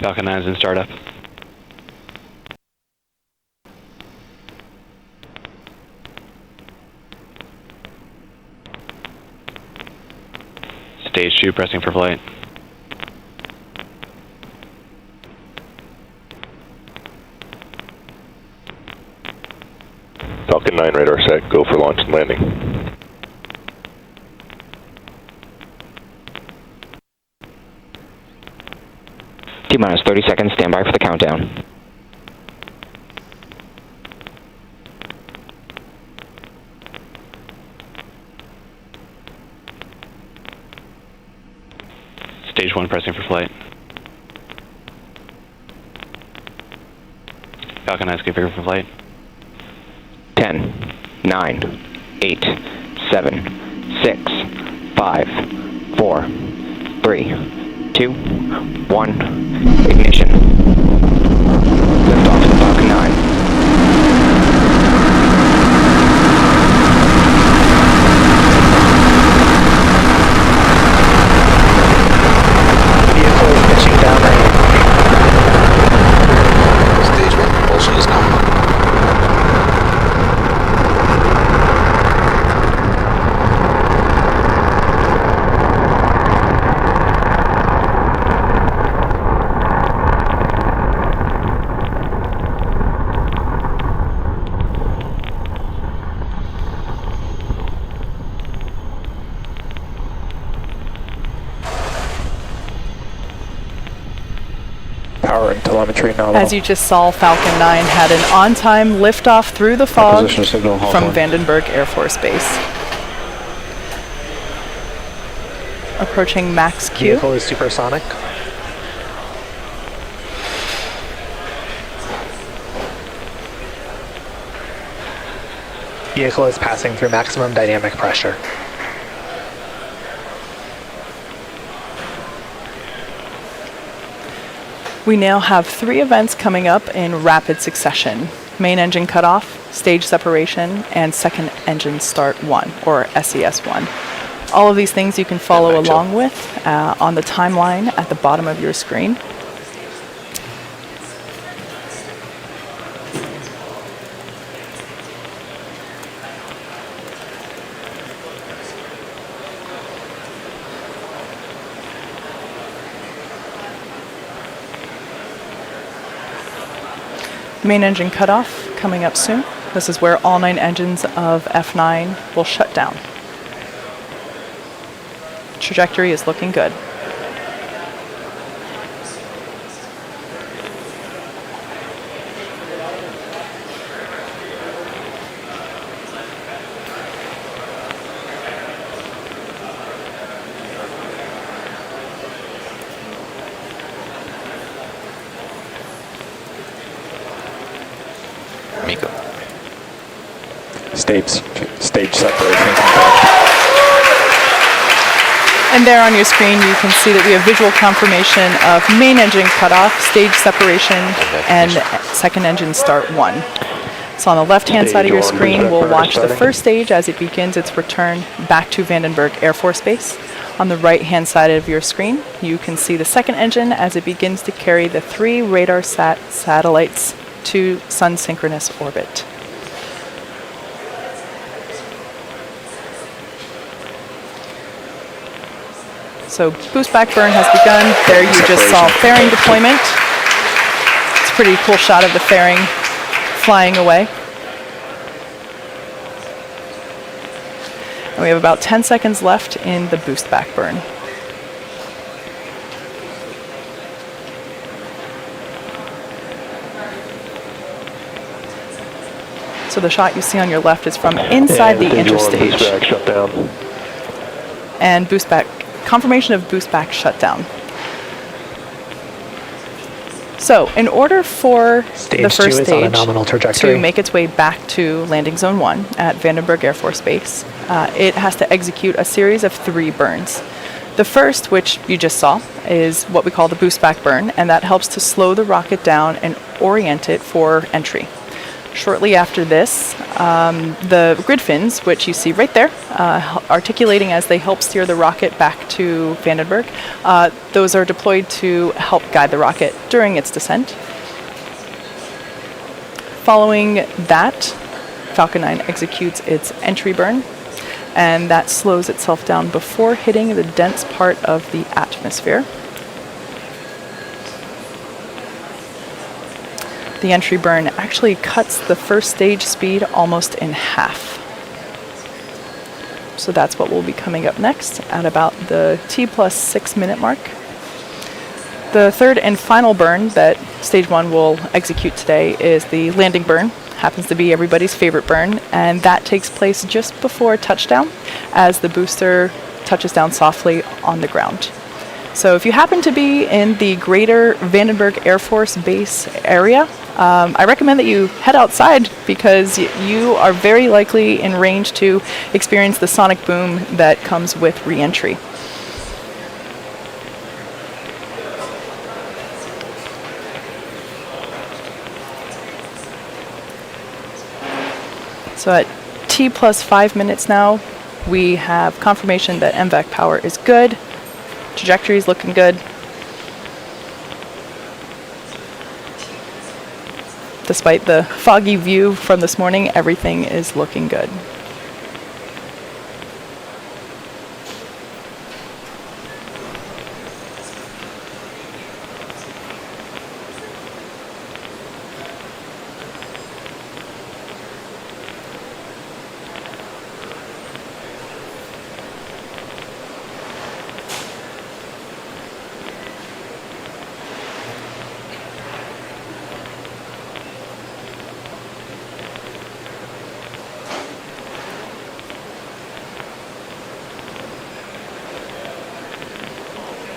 Falcon-9 is in startup. Stage 2 pressing for flight. Falcon-9 radar set, go for launch and landing. T-minus 30 seconds, stand by for the countdown. Stage 1 pressing for flight. Falcon-9 is configured for flight. 10, 9, 8, 7, 6, 5, 4, 3, 2, 1, ignition. Lift off the Falcon-9. Vehicle is pitching downrange. Stage 1 propulsion is nominal. Power and telemetry nominal. As you just saw, Falcon-9 had an on-time liftoff through the fog Acquisition signal, from Hawthorne. Vandenberg Air Force Base. Approaching max Q. Vehicle is supersonic. Vehicle is passing through maximum dynamic pressure. We now have 3 events coming up in rapid succession. Main engine cutoff, stage separation, and second engine start 1, or SES 1. All of these things you can follow along with on the timeline at the bottom of your screen. Main engine cutoff coming up soon. This is where all 9 engines of F9 will shut down. Trajectory is looking good. Miko. Stage separation confirmed. And there on your screen, you can see that we have visual confirmation of main engine cutoff, stage separation, and second engine start 1. So on the left-hand side of your screen, we'll watch the first stage as it begins its return back to Vandenberg Air Force Base. On the right-hand side of your screen, you can see the second engine as it begins to carry the 3 RADARSAT satellites to sun-synchronous orbit. So boost back burn has begun. There you just saw fairing deployment. It's a pretty cool shot of the fairing flying away. And we have about 10 seconds left in the boost back burn. So the shot you see on your left is from inside the interstage. And boost back, confirmation of boost back shutdown. So in order for the first stage to make its way back to landing zone 1 at Vandenberg Air Force Base, it has to execute a series of 3 burns. The first, which you just saw, is what we call the boost back burn, and that helps to slow the rocket down and orient it for entry. Shortly after this, the grid fins, which you see right there, articulating as they help steer the rocket back to Vandenberg, those are deployed to help guide the rocket during its descent. Following that, Falcon-9 executes its entry burn, and that slows itself down before hitting the dense part of the atmosphere. The entry burn actually cuts the first stage speed almost in half. So that's what will be coming up next at about the T+6 minute mark. The third and final burn that Stage 1 will execute today is the landing burn. Happens to be everybody's favorite burn, and that takes place just before touchdown as the booster touches down softly on the ground. So if you happen to be in the greater Vandenberg Air Force Base area, I recommend that you head outside because you are very likely in range to experience the sonic boom that comes with re-entry. So at T+5 minutes now, we have confirmation that MVAC power is good. Trajectory is looking good. Despite the foggy view from this morning, everything is looking good.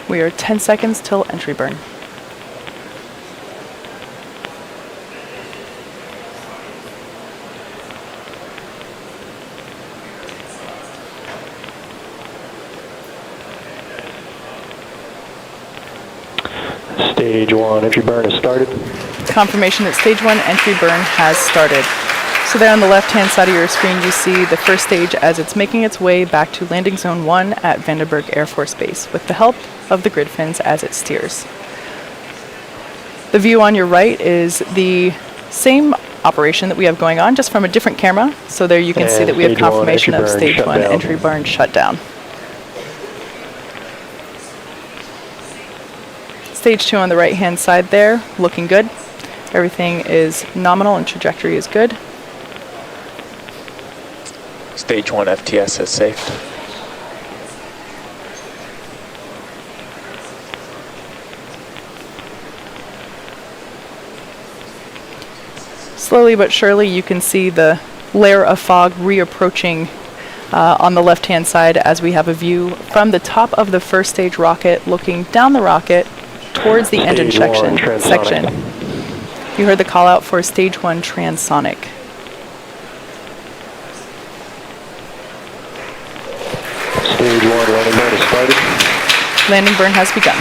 We are 10 seconds till entry burn. Stage 1 entry burn has started. Confirmation that Stage 1 entry burn has started. So there on the left-hand side of your screen, you see the first stage as it's making its way back to Landing Zone 1 at Vandenberg Air Force Base with the help of the grid fins as it steers. The view on your right is the same operation that we have going on, just from a different camera. So there you can see that we have confirmation of Stage 1 entry burn shutdown. Stage 2 on the right-hand side there, looking good. Everything is nominal and trajectory is good. Stage 1 FTS is safe. Slowly but surely you can see the layer of fog reapproaching on the left-hand side as we have a view from the top of the first stage rocket looking down the rocket towards the engine section. You heard the call out for Stage 1 transonic. Stage 1 landing burn has started. Landing burn has begun.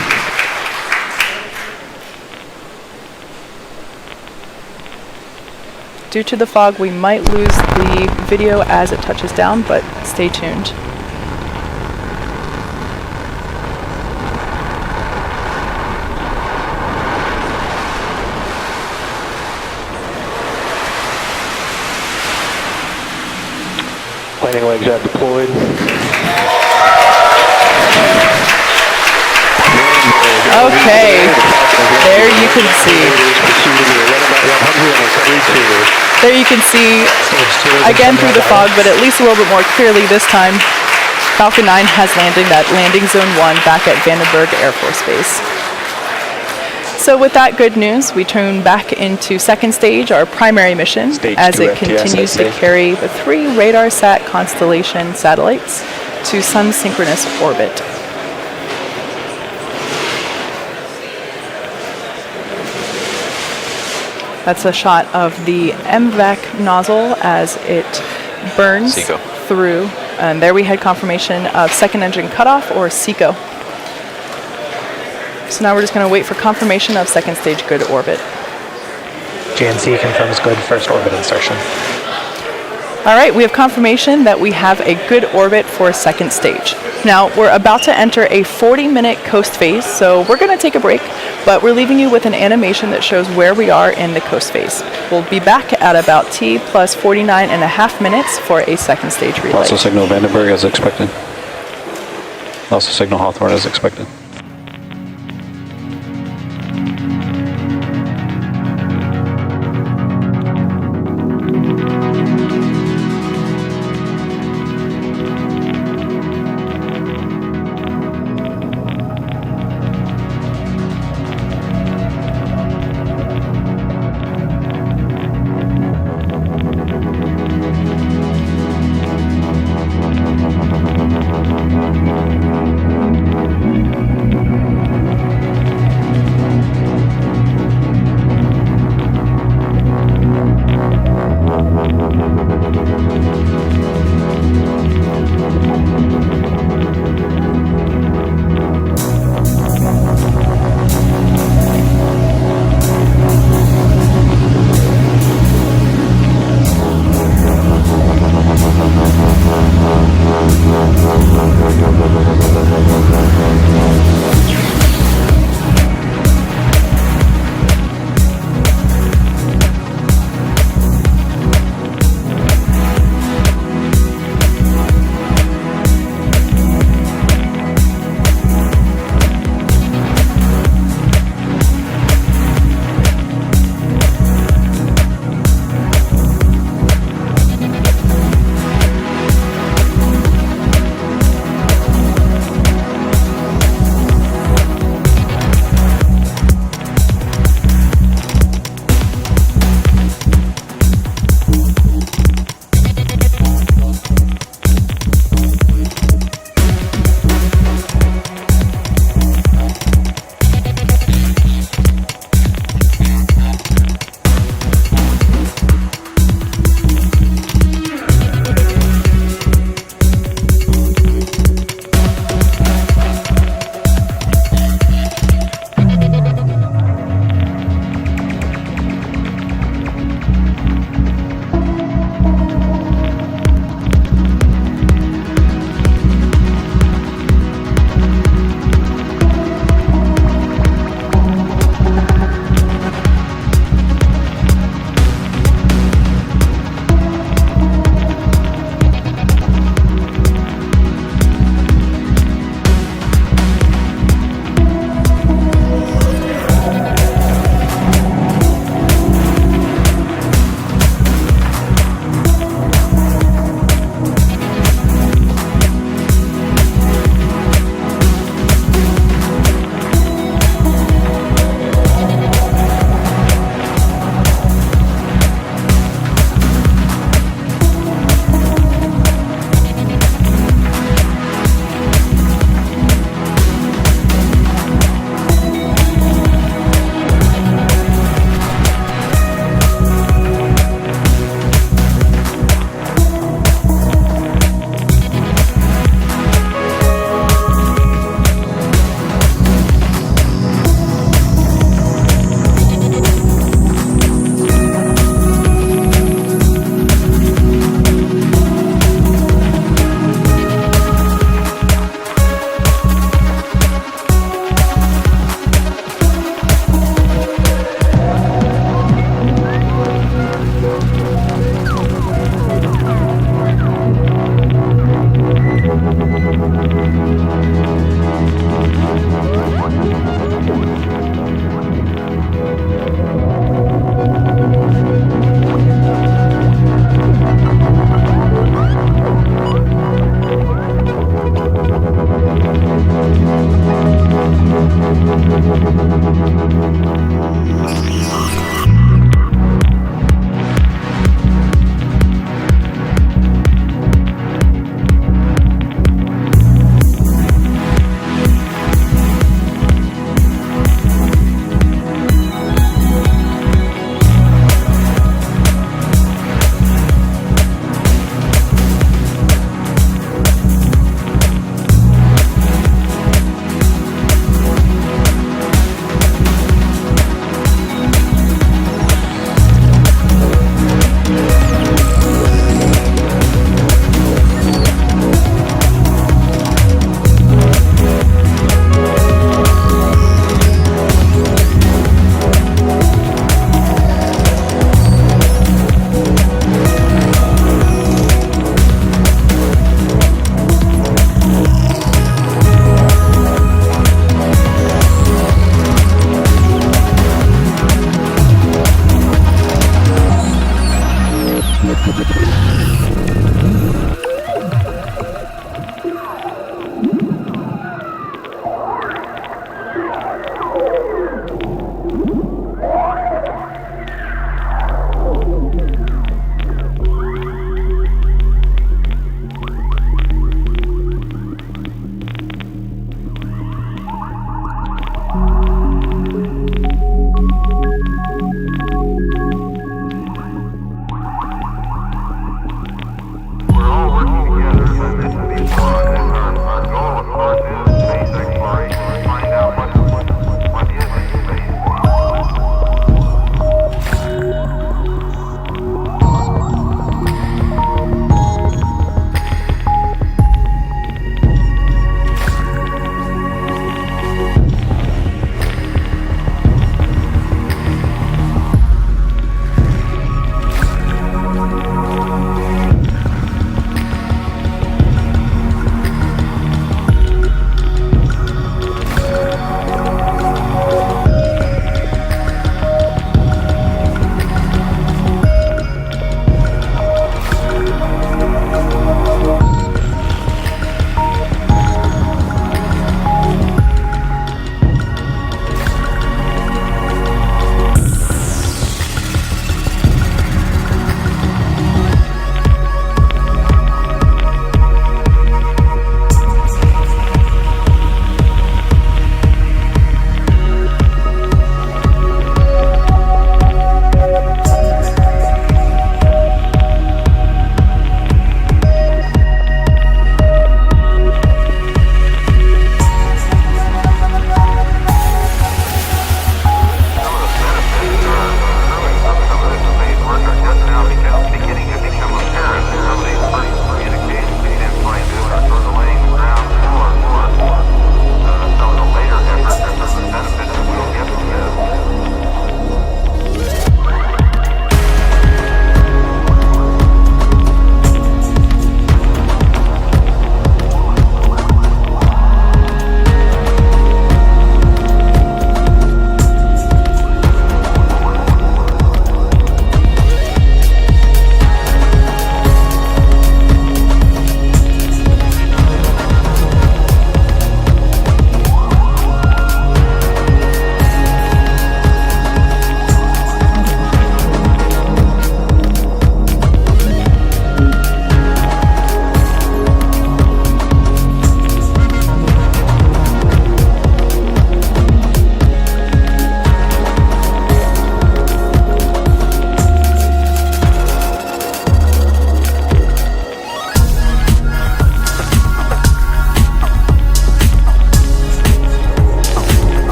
Due to the fog, we might lose the video as it touches down, but stay tuned. Landing legs have deployed. Okay, there you can see. There you can see, again through the fog, but at least a little bit more clearly this time, Falcon-9 has landed at Landing Zone 1 back at Vandenberg Air Force Base. So with that good news, we turn back into second stage, our primary mission, as it continues to carry the 3 RADARSAT Constellation satellites to sun-synchronous orbit. That's a shot of the MVAC nozzle as it burns through. And there we had confirmation of second engine cutoff, or SECO. So now we're just going to wait for confirmation of second stage good orbit. GNC confirms good first orbit insertion. All right, we have confirmation that we have a good orbit for second stage. Now, we're about to enter a 40-minute coast phase, so we're going to take a break, but we're leaving you with an animation that shows where we are in the coast phase. We'll be back at about T plus 49.5 minutes for a second stage relay. Also signal Vandenberg as expected. Also signal Hawthorne as expected.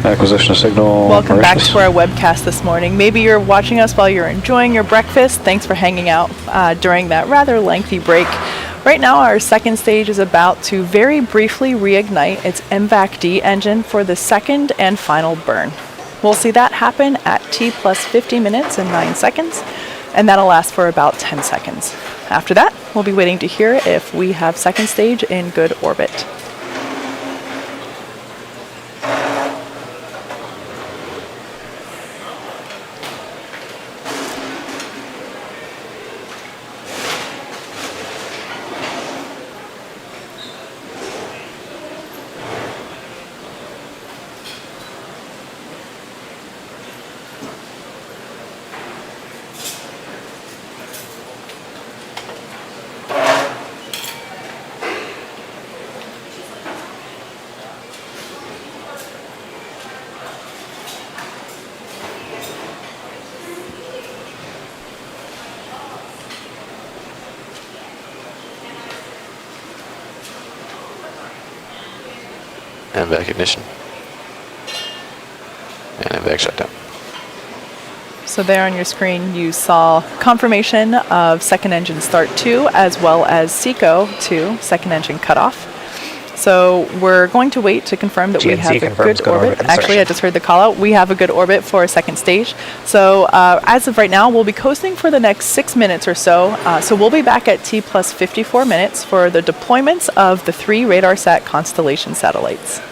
Acquisition of signal. Welcome back Mauritius. to our webcast this morning. Maybe you're watching us while you're enjoying your breakfast. Thanks for hanging out during that rather lengthy break. Right now, our second stage is about to very briefly reignite its MVAC-D engine for the second and final burn. We'll see that happen at T plus 50 minutes and 9 seconds, and that'll last for about 10 seconds. After that, we'll be waiting to hear if we have second stage in good orbit. MVAC ignition. And MVAC shutdown. So there on your screen, you saw confirmation of second engine start 2, as well as SECO 2, second engine cutoff. So we're going to wait to confirm that we GNC have a confirms good good orbit. orbit Actually, I insertion. just heard the call out. We have a good orbit for a second stage. So as of right now, we'll be coasting for the next 6 minutes or so. So we'll be back at T plus 54 minutes for the deployments of the 3 RADARSAT Constellation satellites.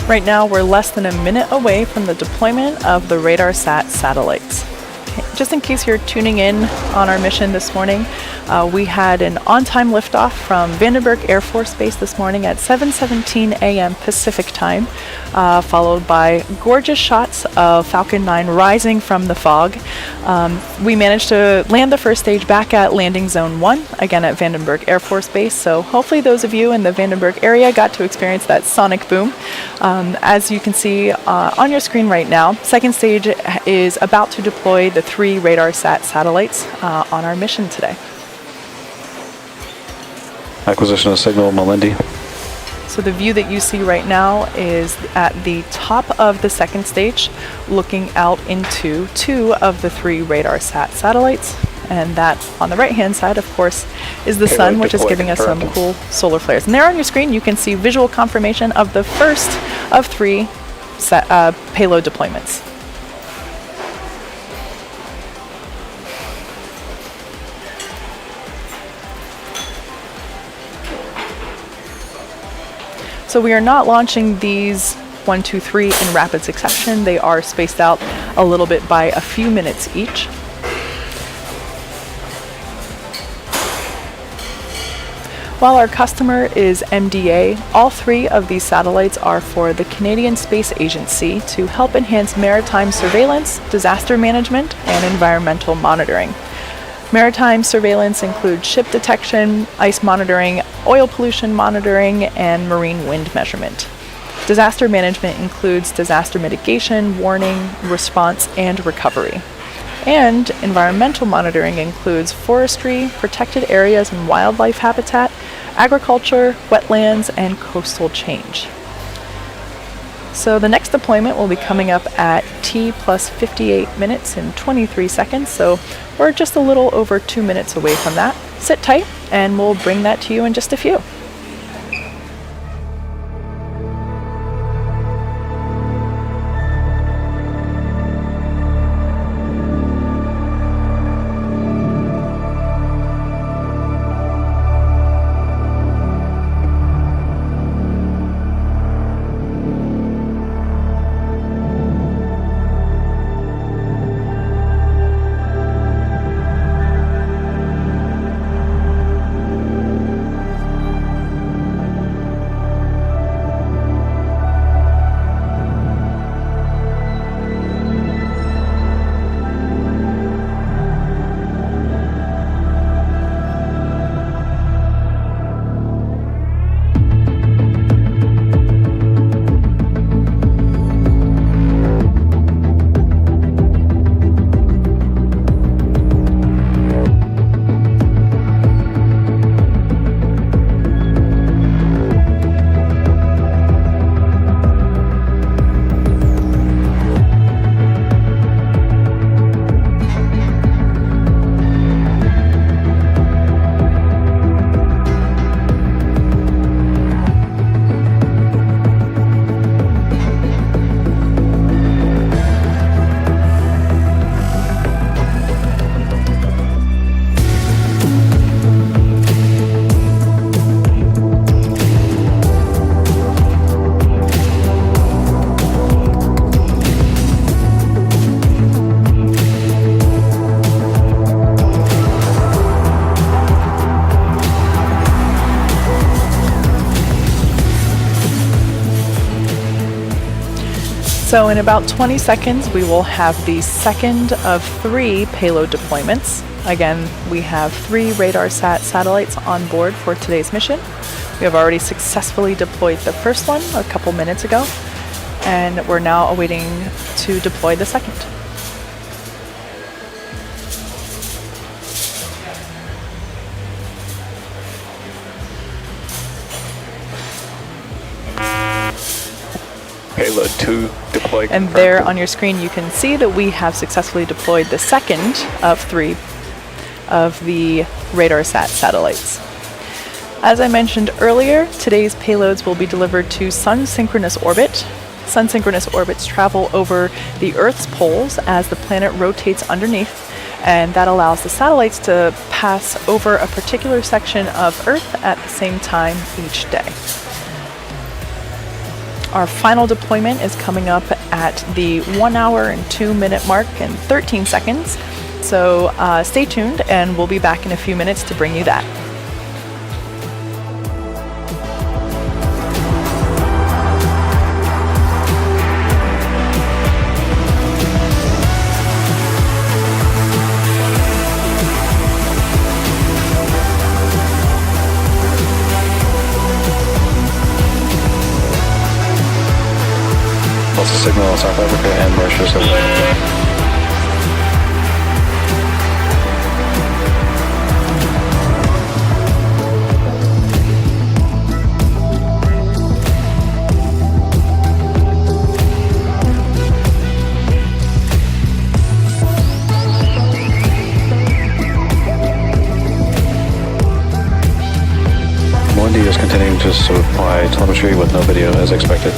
Right now, we're less than a minute away from the deployment of the RADARSAT satellites. Just in case you're tuning in on our mission this morning, we had an on-time liftoff from Vandenberg Air Force Base this morning at 7:17 a.m. Pacific time, followed by gorgeous shots of Falcon-9 rising from the fog. We managed to land the first stage back at Landing Zone 1, again at Vandenberg Air Force Base, so hopefully those of you in the Vandenberg area got to experience that sonic boom. As you can see on your screen right now, second stage is about to deploy the 3 RADARSAT satellites on our mission today. Acquisition of signal, Malindi. So the view that you see right now is at the top of the second stage, looking out into 2 of the 3 RADARSAT satellites. And that on the right-hand side, of course, is the sun, which is giving us some cool solar flares. And there on your screen, you can see visual confirmation of the first of 3 payload deployments. So we are not launching these 1, 2, 3 in rapid succession. They are spaced out a little bit by a few minutes each. While our customer is MDA, all 3 of these satellites are for the Canadian Space Agency to help enhance maritime surveillance, disaster management, and environmental monitoring. Maritime surveillance includes ship detection, ice monitoring, oil pollution monitoring, and marine wind measurement. Disaster management includes disaster mitigation, warning, response, and recovery. And environmental monitoring includes forestry, protected areas and wildlife habitat, agriculture, wetlands, and coastal change. So the next deployment will be coming up at T plus 58 minutes and 23 seconds, so we're just a little over 2 minutes away from that. Sit tight, and we'll bring that to you in just a few. So in about 20 seconds, we will have the second of 3 payload deployments. Again, we have 3 RADARSAT satellites on board for today's mission. We have already successfully deployed the first one a couple minutes ago, and we're now awaiting to deploy the second. Payload 2 deployed. And there on your screen, you can see that we have successfully deployed the second of 3 of the RADARSAT satellites. As I mentioned earlier, today's payloads will be delivered to sun-synchronous orbit. Sun-synchronous orbits travel over the Earth's poles as the planet rotates underneath, and that allows the satellites to pass over a particular section of Earth at the same time each day. Our final deployment is coming up at the 1 hour and 2 minute mark and 13 seconds. So stay tuned, and we'll be back in a few minutes to bring you that. Lost the signal in South Africa and Mauritius. Mundi is continuing to supply telemetry with no video as expected.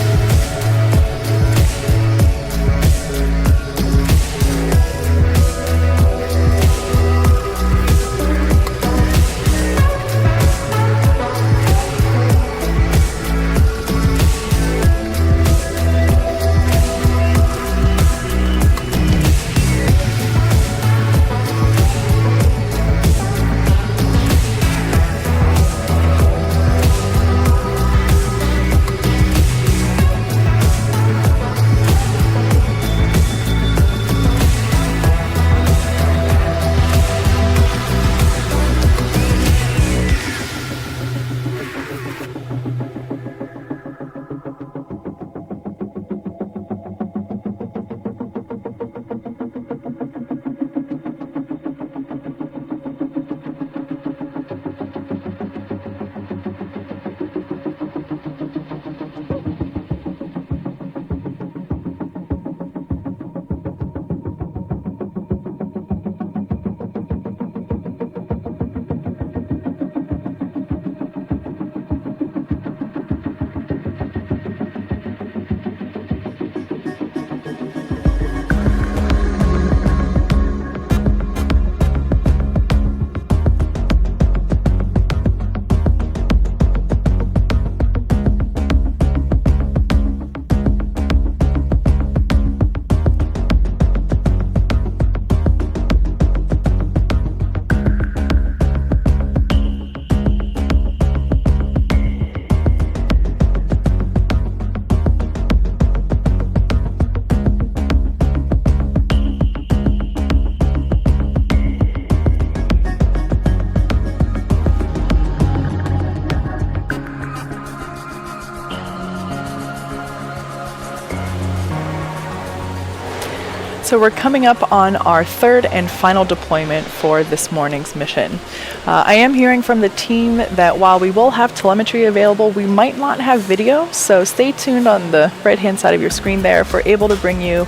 So we're coming up on our third and final deployment for this morning's mission. I am hearing from the team that while we will have telemetry available, we might not have video, so stay tuned on the right-hand side of your screen there. If we're able to bring you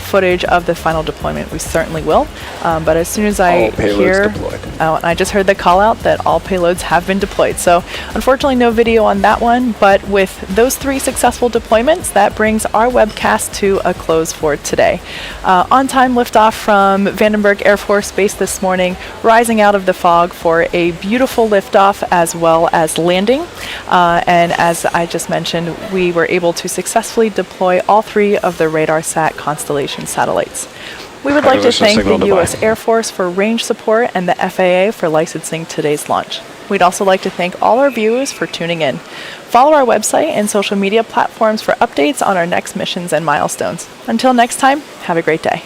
footage of the final deployment, we certainly will. But as soon as I hear, and I just heard the call out that all payloads have been deployed. So unfortunately no video on that one, but with those 3 successful deployments, that brings our webcast to a close for today. On-time liftoff from Vandenberg Air Force Base this morning, rising out of the fog for a beautiful liftoff as well as landing. And as I just mentioned, we were able to successfully deploy all 3 of the RADARSAT Constellation satellites. We would like to thank the U.S. Air Force for range support and the FAA for licensing today's launch. We'd also like to thank all our viewers for tuning in. Follow our website and social media platforms for updates on our next missions and milestones. Until next time, have a great day.